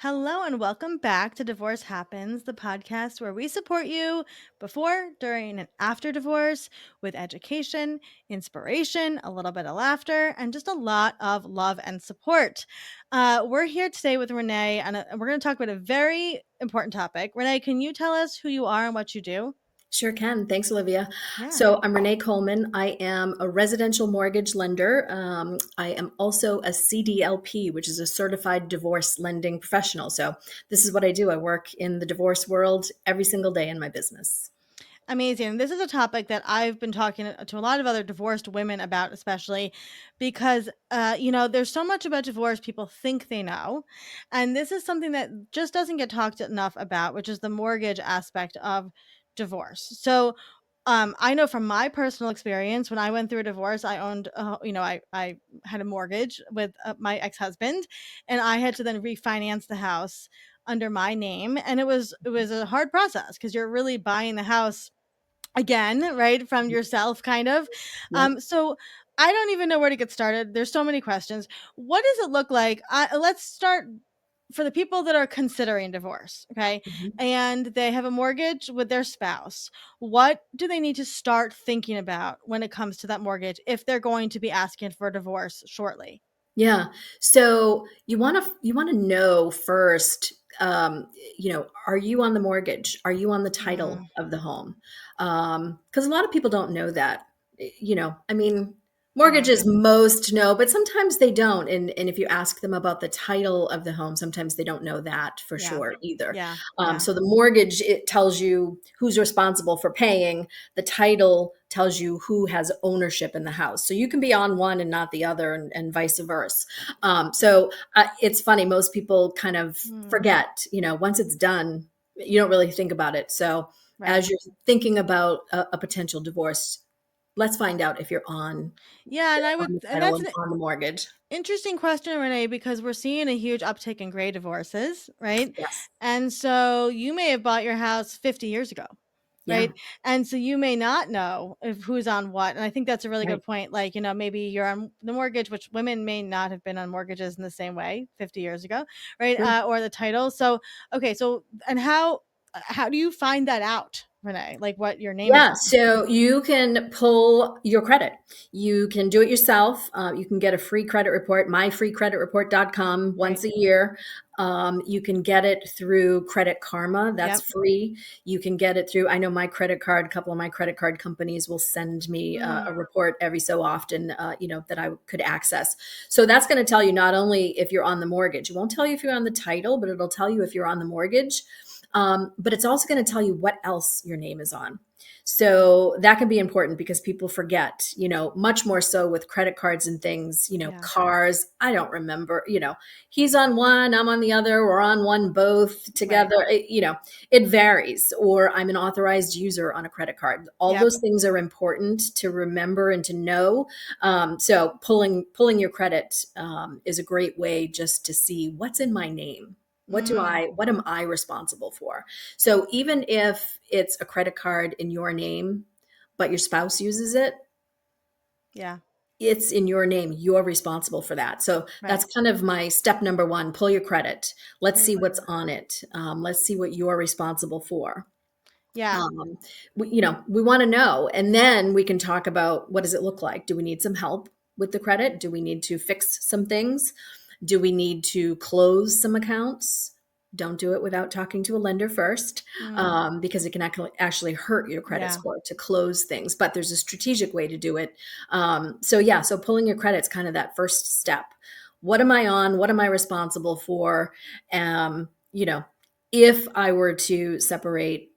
Hello and welcome back to Divorce Happens, the podcast where we support you before, during, and after divorce with education, inspiration, a little bit of laughter, and just a lot of love and support. We're here today with Renee, and we're going to talk about a very important topic. Renee, can you tell us who you are and what you do? Sure can. Thanks, Olivia. Yeah. So I'm Renee Coleman. I am a residential mortgage lender. I am also a CDLP, which is a certified divorce lending professional. So this is what I do. I work in the divorce world every single day in my business. Amazing. This is a topic that I've been talking to a lot of other divorced women about, especially because, there's so much about divorce people think they know. And this is something that just doesn't get talked enough about, which is the mortgage aspect of divorce. So, I know from my personal experience, when I went through a divorce, I owned, I had a mortgage with my ex husband, and I had to then refinance the house under my name, and it was a hard process because you're really buying the house again, right, from yourself kind of. Yep. So I don't even know where to get started. There's so many questions. What does it look like? Let's start for the people that are considering divorce, okay? Mhm. And they have a mortgage with their spouse. What do they need to start thinking about when it comes to that mortgage if they're going to be asking for a divorce shortly? Yeah. So you want to know first, are you on the mortgage? Are you on the title Mm, of the home? Because a lot of people don't know that. I mean, yeah, mortgages most know, but sometimes they don't. And if you ask them about the title of the home, sometimes they don't know that for yeah, sure either. yeah, yeah, So the mortgage, it tells you who's responsible for paying. The title tells you who has ownership in the house. So you can be on one and not the other, and vice versa. It's funny. Most people kind of mm, forget, once it's done, you don't really think about it. So right. as you're thinking about a potential divorce, let's find out if you're Yeah, on the and title that's and on the mortgage. interesting question, Renee, because we're seeing a huge uptick in gray divorces, right? Yes. And so you may have bought your house 50 years ago, Yeah. right? And so you may not know if who's on what. And I think that's a really Right. good point. Like, maybe you're on the mortgage, which women may not have been on mortgages in the same way 50 years ago, right? True. Or the title. So, okay. So, and how do you find that out, Renee? Like what your name is Yeah, on? so you can pull your credit. You can do it yourself. You can get a free credit report, myfreecreditreport.com, Right. once a year. You can get it through Credit Karma. That's Yep. free. You can get it through, I know my credit card, a couple of my credit card companies will send me Mm, a report every so often, that I could access. So that's going to tell you not only if you're on the mortgage, it won't tell you if you're on the title, but it'll tell you if you're on the mortgage. But it's also going to tell you what else your name is on. So that can be important because people forget, much more so with credit cards and things, yeah. cars. I don't remember, he's on one, I'm on the other, we're on one both Right. together. It varies. Or I'm an authorized user on a credit card. All Yep. those things are important to remember and to know. So pulling your credit is a great way just to see what's in my name. Mm, What am I responsible for? So even if it's a credit card in your name, but your spouse uses it, yeah. it's in your name. You're responsible for that. So that's Right. kind of my step number one. Pull your credit. Let's Pull your see what's credit. on it. Let's see what you're responsible for. Yeah. We want to know. And then we can talk about, what does it look like? Do we need some help with the credit? Do we need to fix some things? Do we need to close some accounts? Don't do it without talking to a lender first, Mm, because it can actually hurt your credit yeah. score to close things. But there's a strategic way to do it. So pulling your credit is kind of that first step. What am I on? What am I responsible for? Um, you know, if I were to separate,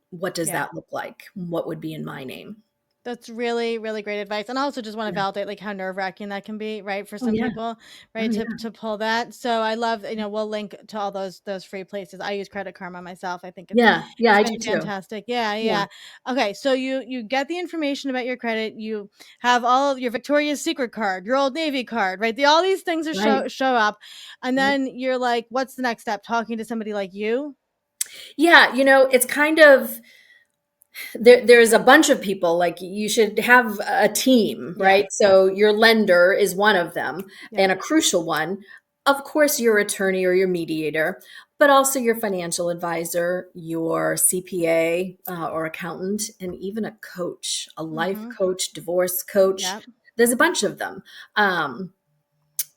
what does Yeah. that look like? What would be in my name? That's really, really great advice. And I also just want to Yeah. validate like how nerve-wracking that can be, right? For Oh some yeah. people, Oh right? yeah. To pull that. So I love, we'll link to all those free places. I use Credit Karma myself. I think it's Yeah. Yeah. it's I been do too. fantastic. Yeah, Yeah. yeah. Okay, so you get the information about your credit, you have all of your Victoria's Secret card, your Old Navy card, right? All these things are Right. show up. And Yep. then you're like, what's the next step? Talking to somebody like you? Yeah. It's kind of, there's a bunch of people. Like, you should have a team, Yeah. right? So your lender is one of them, Yep. and a crucial one. Of course, your attorney or your mediator, but also your financial advisor, your CPA or accountant, and even a coach, a life Mhm. coach, divorce coach. Yep. There's a bunch of them.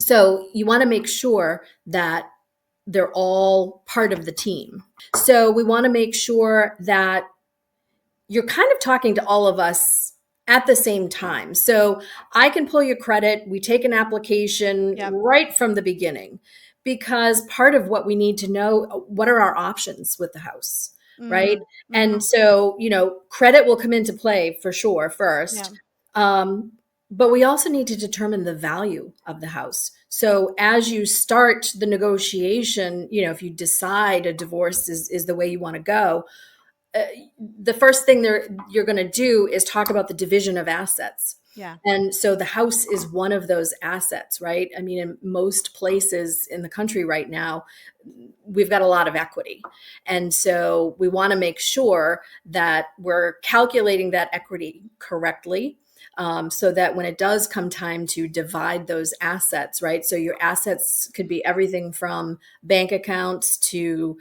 So you want to make sure that they're all part of the team. So we want to make sure that you're kind of talking to all of us at the same time. So I can pull your credit. We take an application Yep. right from the beginning because part of what we need to know, what are our options with the house, right? Mm. And Mhm. so, credit will come into play for sure Yeah. first. Um, but we also need to determine the value of the house. So as you start the negotiation, if you decide a divorce is the way you want to go, uh, the first thing you're going to do is talk about the division of assets. Yeah. And so the house is one of those assets, right? I mean, in most places in the country right now, we've got a lot of equity. And so we want to make sure that we're calculating that equity correctly. So that when it does come time to divide those assets, right? So your assets could be everything from bank accounts to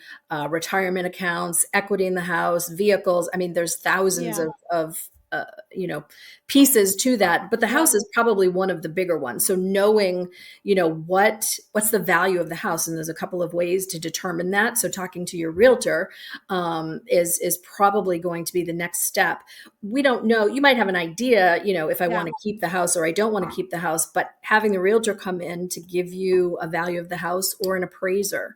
retirement accounts, equity in the house, vehicles. I mean, there's thousands Yeah. of you know pieces to that, but the Yep. house is probably one of the bigger ones. So knowing what's the value of the house, and there's a couple of ways to determine that. So talking to your realtor is probably going to be the next step. We don't know. You might have an idea, if I Yeah. want to keep the house or I don't want to keep the house, but having the realtor come in to give you a value of the house or an appraiser,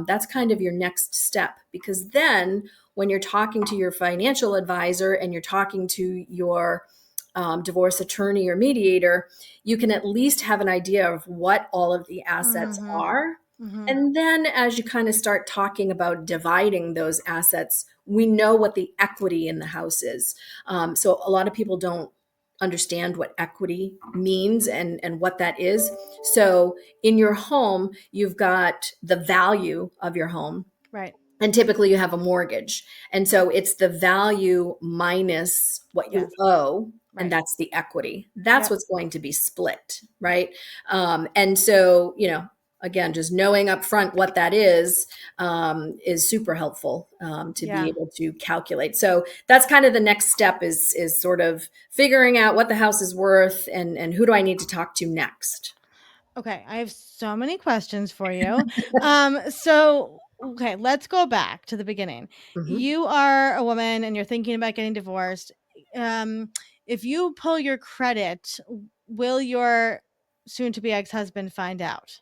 that's kind of your next step, because then when you're talking to your financial advisor and you're talking to your divorce attorney or mediator, you can at least have an idea of what all of the assets Mhm. are. Mhm. And then as you kind of start talking about dividing those assets, we know what the equity in the house is. So a lot of people don't understand what equity means and what that is. So in your home, you've got the value of your home, Right. and typically you have a mortgage. And so it's the value minus what you Yes. owe, and Right. that's the equity. That's Yep. what's going to be split, right? And so, again, just knowing upfront what that is super helpful to be Yeah. able to calculate. So that's kind of the next step is sort of figuring out what the house is worth and who do I need to talk to next. Okay, I have so many questions for you. So okay, let's go back to the beginning. Mhm. You are a woman and you're thinking about getting divorced. Um, if you pull your credit, will your soon-to-be ex-husband find out?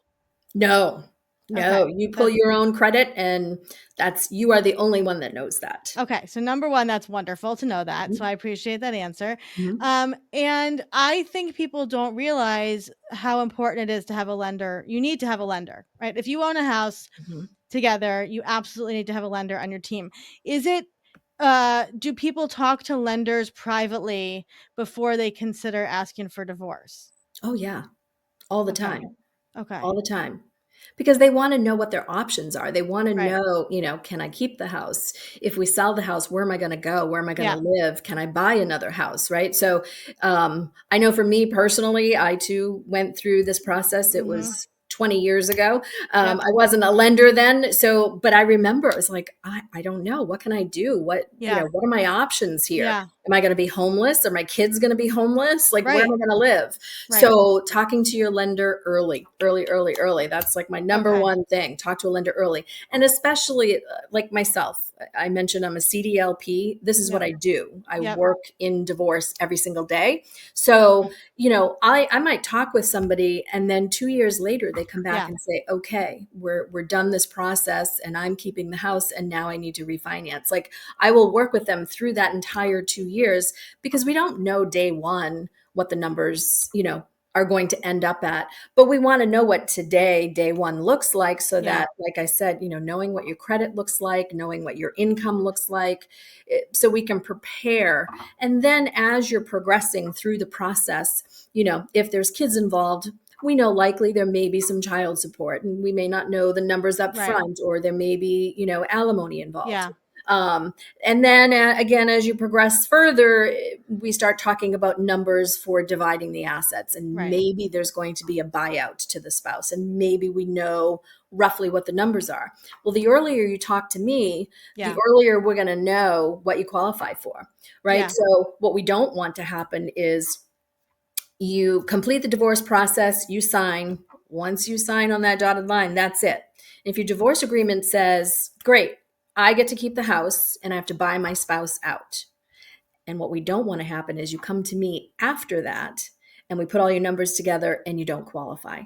No, Okay, no, you pull that's your own credit, and you are the only one that knows that. okay. So number one, that's wonderful to know that. So Mhm, I appreciate that answer. mhm, And I think people don't realize how important it is to have a lender. You need to have a lender, right? If you own a house mhm. together, you absolutely need to have a lender on your team. Is it do people talk to lenders privately before they consider asking for divorce? Oh, yeah, all the Okay. time. Okay. All the time. Because they wanna know what their options are. They wanna Right. know, can I keep the house? If we sell the house, where am I gonna go? Where am I gonna Yeah. live? Can I buy another house, right? So, I know for me personally, I too went through this process. It Mhm. was 20 years ago. Yep. I wasn't a lender then, but I remember it was like, I don't know. What can I do? Yeah. What are my options here? Yeah. Am I gonna be homeless? Are my kids gonna be homeless? Like, where am Right. I gonna live? Right. So talking to your lender early, early, early, early, that's like my number Okay. one thing. Talk to a lender early. And especially like myself, I mentioned I'm a CDLP. This is what Yep. I do. I Yep. work in divorce every single day. So, I might talk with somebody and then 2 years later they come back Yeah. and say, okay, we're done this process and I'm keeping the house and now I need to refinance. Like I will work with them through that entire 2 years because we don't know day one what the numbers, are going to end up at. But we want to know what today, day one, looks like so Yeah. that, like I said, knowing what your credit looks like, knowing what your income looks like, so we can prepare. And then as you're progressing through the process, if there's kids involved, we know likely there may be some child support and we may not know the numbers up Right. front, or there may be, alimony involved. Yeah. Um, and then again, as you progress further, we start talking about numbers for dividing the assets. And Right. maybe there's going to be a buyout to the spouse. And maybe we know roughly what the numbers are. Well, the earlier you talk to me, the Yeah. earlier we're going to know what you qualify for, right? Yeah. So, what we don't want to happen is you complete the divorce process, you sign. Once you sign on that dotted line, that's it. If your divorce agreement says, great, I get to keep the house and I have to buy my spouse out. And what we don't want to happen is you come to me after that and we put all your numbers together and you don't qualify.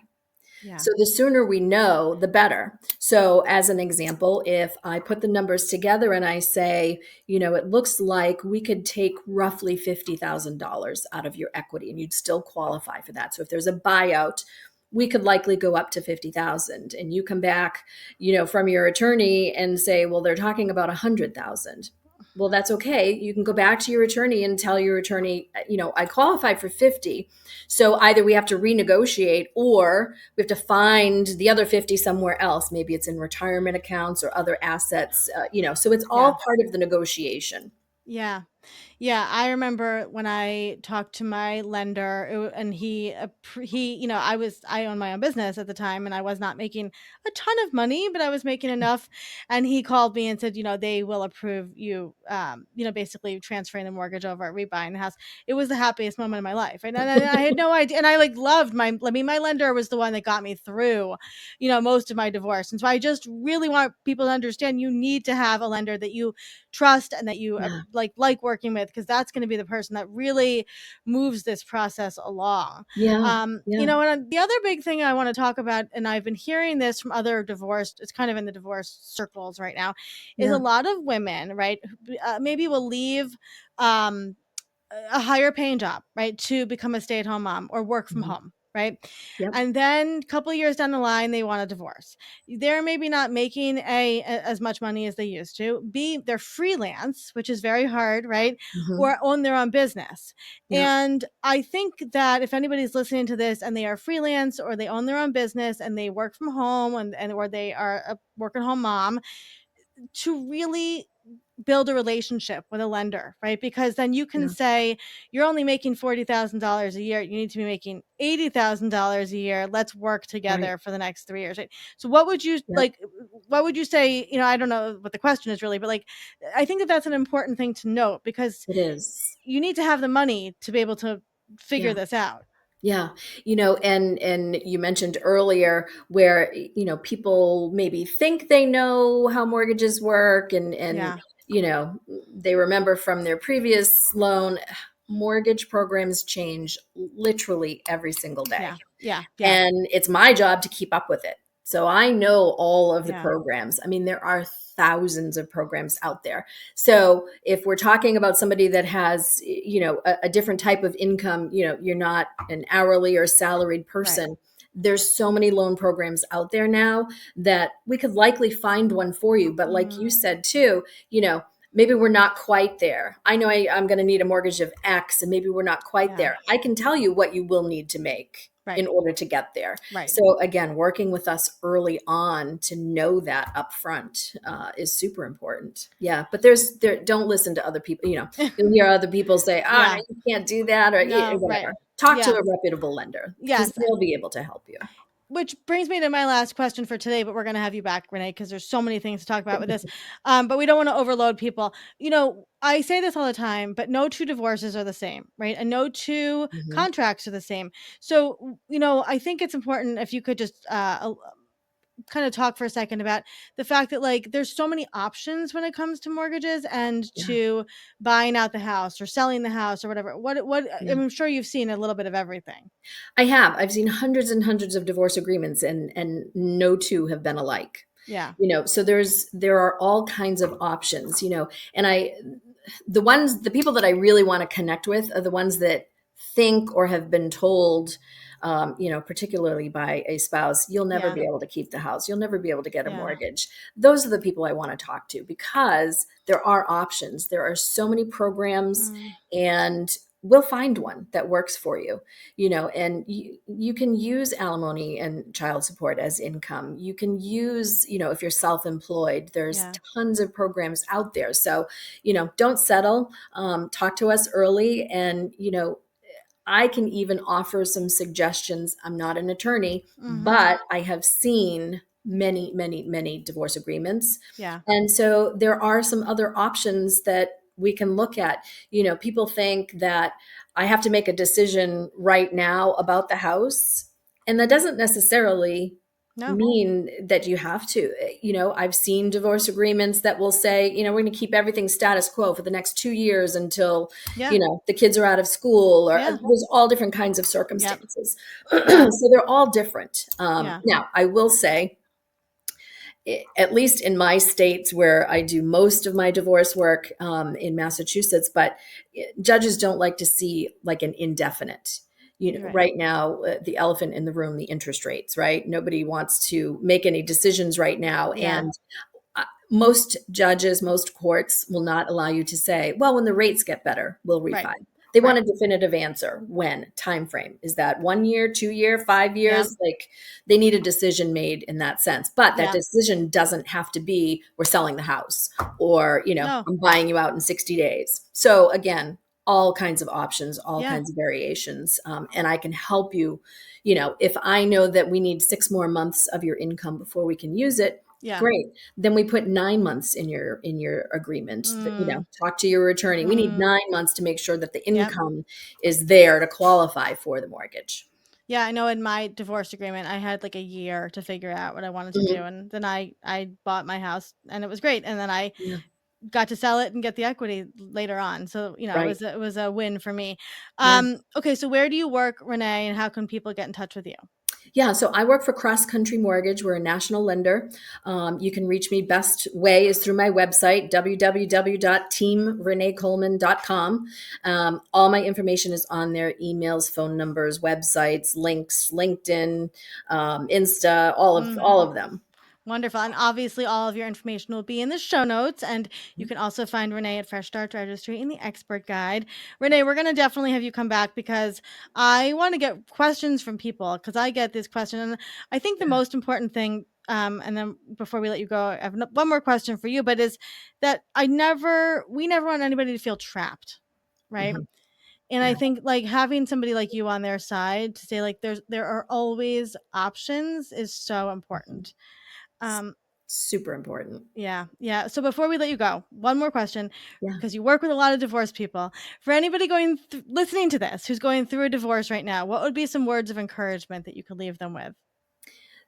Yeah. So the sooner we know, the better. So as an example, if I put the numbers together and I say, it looks like we could take roughly $50,000 out of your equity and you'd still qualify for that. So if there's a buyout, we could likely go up to 50,000 and you come back, from your attorney and say, well, they're talking about 100,000. Well, that's okay. You can go back to your attorney and tell your attorney, I qualify for 50. So either we have to renegotiate or we have to find the other 50 somewhere else. Maybe it's in retirement accounts or other assets, so it's all Yeah. part of the negotiation. Yeah. Yeah, I remember when I talked to my lender, and I owned my own business at the time, and I was not making a ton of money, but I was making enough. And he called me and said, they will approve you, basically transferring the mortgage over, rebuying the house. It was the happiest moment of my life, and I had no idea, and I like loved my lender was the one that got me through, most of my divorce, and so I just really want people to understand you need to have a lender that you trust and that you Yeah. like working with, because that's going to be the person that really moves this process along. Yeah. Yeah. And the other big thing I want to talk about, and I've been hearing this from other divorced, it's kind of in the divorce circles right now, is a Yeah. lot of women, right, maybe will leave um, a higher paying job, right, to become a stay-at-home mom or work from Mhm. home, right? Yep. And then a couple of years down the line, they want a divorce. They're maybe not making as much money as they used to. They're freelance, which is very hard, right? Mhm. Or own their own business. Yep. And I think that if anybody's listening to this and they are freelance or they own their own business and they work from home, and or they are a work at home mom, to really build a relationship with a lender, right? Because then you can Yeah. say, you're only making $40,000 a year. You need to be making $80,000 a year. Let's work Right. together for the next 3 years. Right? So what would you Yep. like? What would you say? I don't know what the question is really, but like, I think that that's an important thing to note, because It is. you need to have the money to be able to figure Yeah. this out. Yeah, and you mentioned earlier where people maybe think they know how mortgages work, and Yeah. they remember from their previous loan. Mortgage programs change literally every single day. Yeah. Yeah. Yeah. And it's my job to keep up with it. So I know all of the Yeah. programs. I mean, there are thousands of programs out there. So if we're talking about somebody that has, a different type of income, you're not an hourly or salaried Right. person. There's so many loan programs out there now that we could likely find one for you. But like Mm, you said too, maybe we're not quite there. I know I'm going to need a mortgage of X, and maybe we're not quite yeah. there. I can tell you what you will need to make in Right. order to get there. Right. So again, working with us early on to know that upfront is super important. Yeah, but don't listen to other people. You'll hear other people say, "Ah, Yeah. you can't do that," or No. whatever. Right. Talk to Yeah. a reputable lender because Yes. they'll be able to help you. Which brings me to my last question for today, but we're going to have you back, Renee, because there's so many things to talk about with this. But we don't want to overload people. I say this all the time, but no two divorces are the same, right? And no two Mhm. contracts are the same. So, I think it's important if you could just kind of talk for a second about the fact that, like, there's so many options when it comes to mortgages and Yeah, to buying out the house or selling the house or whatever. What yeah. I'm sure you've seen a little bit of everything. I have. I've seen hundreds and hundreds of divorce agreements, and no two have been alike. Yeah. So there are all kinds of options, and the people that I really want to connect with are the ones that think or have been told, particularly by a spouse, you'll never Yeah. be able to keep the house. You'll never be able to get a Yeah. mortgage. Those are the people I want to talk to because there are options. There are so many programs, Mm. and we'll find one that works for you, and you can use alimony and child support as income. You can use, if you're self-employed, there's Yeah. tons of programs out there. So, don't settle. Talk to us early, and, I can even offer some suggestions. I'm not an attorney, Mhm. but I have seen many, many, many divorce agreements. Yeah. And so there are some other options that we can look at. People think that I have to make a decision right now about the house, and that doesn't necessarily No. mean that you have to. I've seen divorce agreements that will say, we're going to keep everything status quo for the next 2 years until Yeah. the kids are out of school, or Yeah. there's all different kinds of Yep. circumstances. Yeah. So they're all different. Yeah. Now, I will say, at least in my states where I do most of my divorce work, in Massachusetts, but judges don't like to see like an indefinite. You're right. Right now, the elephant in the room, the interest rates, right? Nobody wants to make any decisions right now. Yeah. And most judges, most courts will not allow you to say, well, when the rates get better, we'll Right. refi. They Right. want a definitive answer. When? Time frame. Is that 1 year, 2 year, 5 years? Yep. Like, they need a decision made in that sense. But that Yeah. decision doesn't have to be, we're selling the house, or, No. I'm buying you out in 60 days. So again, all kinds of options, all Yeah. kinds of variations. And I can help you. If I know that we need 6 more months of your income before we can use it, Yeah. great. Then we put 9 months in your agreement. That, Mm. talk to your attorney. We need Mm. 9 months to make sure that the Yep. income is there to qualify for the mortgage. Yeah, I know in my divorce agreement, I had like a year to figure out what I wanted to do, Mhm. and then I bought my house, and it was great, and then I Yeah, got to sell it and get the equity later on. So, right. it was a win for me. Yeah. Okay, so where do you work, Renee, and how can people get in touch with you? Yeah, so I work for Cross Country Mortgage. We're a national lender. You can reach me, best way is through my website, www.teamreneecoleman.com. All my information is on there: emails, phone numbers, websites, links, LinkedIn, Insta, all Mhm. of them. Wonderful. And obviously, all of your information will be in the show notes. And you can also find Renee at Fresh Start Registry in the Expert Guide. Renee, we're going to definitely have you come back because I want to get questions from people because I get this question. And I think the most important thing, and then before we let you go, I have one more question for you, but is that we never want anybody to feel trapped, right? Mhm. And I Yeah, think like having somebody like you on their side to say like there are always options is so mhm. important. S- Um, Super important. yeah, yeah. So before we let you go, one more question, Yeah. because you work with a lot of divorced people. For anybody listening to this who's going through a divorce right now, what would be some words of encouragement that you could leave them with?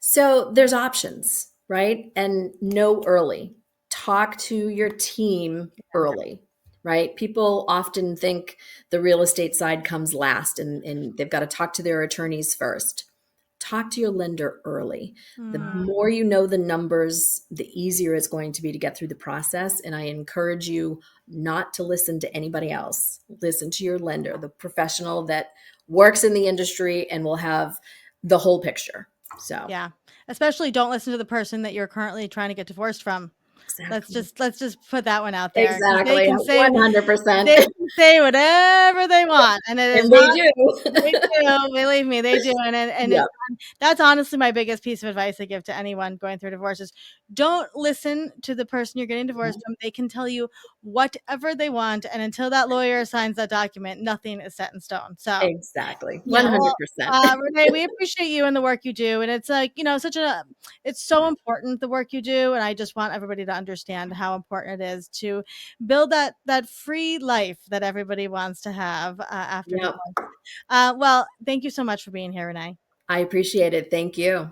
So there's options, right? And know early. Talk to your team early, right? People often think the real estate side comes last, and they've got to talk to their attorneys first. Talk to your lender early. The Mm, more you know the numbers, the easier it's going to be to get through the process. And I encourage you not to listen to anybody else. Listen to your lender, the professional that works in the industry and will have the whole picture. So, yeah. Especially don't listen to the person that you're currently trying to get divorced from. exactly. Let's just put that one out there because Exactly. 100%. they can say whatever they want, and it is And not. they do. They do, believe me, they do, and Yeah. it's that's honestly my biggest piece of advice I give to anyone going through divorces. Don't listen to the person you're getting divorced from. They can tell you whatever they want, and until that lawyer signs that document, nothing is set in stone. So, Exactly. well, 100%. Renee, we appreciate you and the work you do, and it's like, it's so important the work you do, and I just want everybody to understand how important it is to build that free life that everybody wants to have after Yep. divorce. Well, thank you so much for being here, Renee. I appreciate it. Thank you.